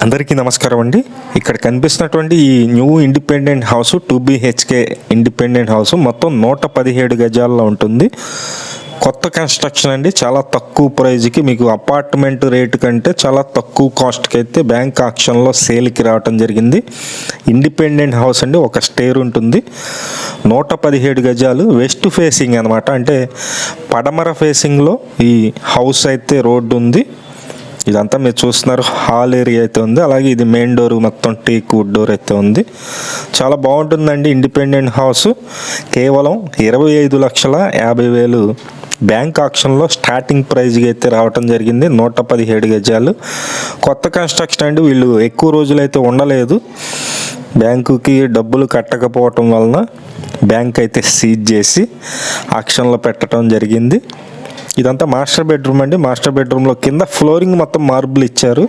అందరికీ నమస్కారం అండి. ఇక్కడ కనిపిస్తున్నటువంటి ఈ new independent house 2BHK independent house మొత్తం 117 గజాల్లో ఉంటుంది. కొత్త కన్స్ట్రక్షన్ అండి. చాలా తక్కువ ప్రైజ్కి మీకు అపార్ట్మెంట్ రేటు కంటే చాలా తక్కువ కాస్ట్కి అయితే బ్యాంక్ ఆక్షన్లో సేల్కి రావటం జరిగింది. ఇండిపెండెంట్ హౌస్ అండి. ఒక స్టేర్ ఉంటుంది. 117 గజాలు వెస్ట్ ఫేసింగ్ అనమాట. అంటే పడమర ఫేసింగ్లో ఈ హౌస్ అయితే రోడ్డు ఉంది. ఇదంతా మీరు చూస్తున్నారు హాల్ ఏరియా అయితే ఉంది. అలాగే ఇది మెయిన్ డోర్ మొత్తం టేక్ వుడ్ డోర్ అయితే ఉంది. చాలా బాగుంటుందండి. ఇండిపెండెంట్ హౌస్ కేవలం 25,50,000 బ్యాంక్ ఆక్షన్లో స్టార్టింగ్ ప్రైజ్కి అయితే రావటం జరిగింది. 117 గజాలు కొత్త కన్స్ట్రక్షన్ అండి. వీళ్ళు ఎక్కువ రోజులు అయితే ఉండలేదు. బ్యాంకుకి డబ్బులు కట్టకపోవటం వలన బ్యాంక్ అయితే సీజ్ చేసి ఆక్షన్లో పెట్టడం జరిగింది. ఇదంతా మాస్టర్ బెడ్రూమ్ అండి. మాస్టర్ బెడ్రూమ్లో కింద ఫ్లోరింగ్ మొత్తం మార్బుల్ ఇచ్చారు.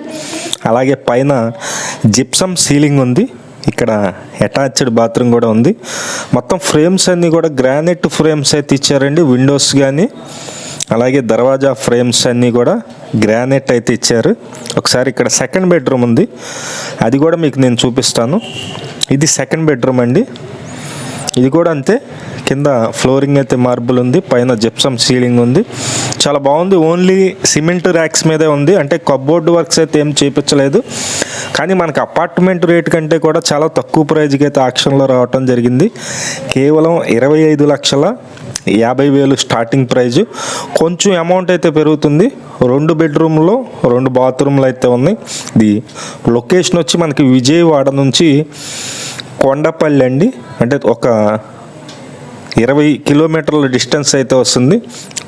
అలాగే పైన జిప్సమ్ సీలింగ్ ఉంది. ఇక్కడ అటాచ్డ్ బాత్రూమ్ కూడా ఉంది. మొత్తం ఫ్రేమ్స్ అన్నీ కూడా గ్రానైట్ ఫ్రేమ్స్ అయితే ఇచ్చారండి. విండోస్ కానీ అలాగే దర్వాజా ఫ్రేమ్స్ అన్నీ కూడా గ్రానైట్ అయితే ఇచ్చారు. ఒకసారి ఇక్కడ సెకండ్ బెడ్రూమ్ ఉంది. అది కూడా మీకు నేను చూపిస్తాను. ఇది సెకండ్ బెడ్రూమ్ అండి. ఇది కూడా అంతే. కింద ఫ్లోరింగ్ అయితే మార్బుల్ ఉంది. పైన జిప్సమ్ సీలింగ్ ఉంది. చాలా బాగుంది. ఓన్లీ సిమెంట్ ర్యాక్స్ మీదే ఉంది. అంటే కబోర్డ్ వర్క్స్ అయితే ఏం చేయించలేదు. కానీ మనకు అపార్ట్మెంట్ రేట్ కంటే కూడా చాలా తక్కువ ప్రైజ్కి అయితే ఆక్షన్లో రావటం జరిగింది. కేవలం 25,50,000 స్టార్టింగ్ ప్రైజు. కొంచెం అమౌంట్ అయితే పెరుగుతుంది. 2 బెడ్రూమ్లో 2 బాత్రూమ్లు అయితే ఉన్నాయి. ఇది లొకేషన్ వచ్చి మనకి విజయవాడ నుంచి కొండపల్లి అండి. అంటే ఒక 20 కిలోమీటర్ల డిస్టెన్స్ అయితే వస్తుంది.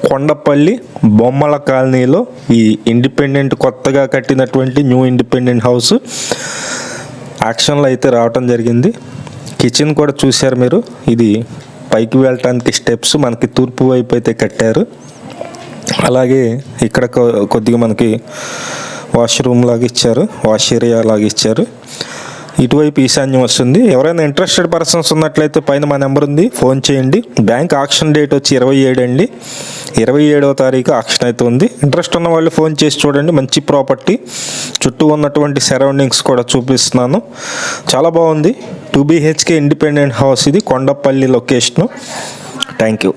కొండపల్లి బొమ్మల కాలనీలో ఈ ఇండిపెండెంట్ కొత్తగా కట్టినటువంటి న్యూ ఇండిపెండెంట్ హౌస్ యాక్షన్లో అయితే రావటం జరిగింది. కిచెన్ కూడా చూశారు మీరు. ఇది పైకి వెళ్ళటానికి స్టెప్స్ మనకి తూర్పు వైపు అయితే కట్టారు. అలాగే ఇక్కడ కొద్దిగా మనకి వాష్రూమ్ లాగా ఇచ్చారు. వాష్ ఏరియా లాగా ఇచ్చారు. ఇటువైపు ఈశాన్యం వస్తుంది. ఎవరైనా ఇంట్రెస్టెడ్ పర్సన్స్ ఉన్నట్లయితే పైన మా నెంబర్ ఉంది, ఫోన్ చేయండి. బ్యాంక్ ఆక్షన్ డేట్ వచ్చి 27 అండి. 27వ తారీఖు ఆక్షన్ అయితే ఉంది. ఇంట్రెస్ట్ ఉన్న వాళ్ళు ఫోన్ చేసి చూడండి. మంచి ప్రాపర్టీ, చుట్టూ ఉన్నటువంటి సరౌండింగ్స్ కూడా చూపిస్తున్నాను. చాలా బాగుంది. 2BHK independent house. ఇది కొండపల్లి లొకేషను. Thank you.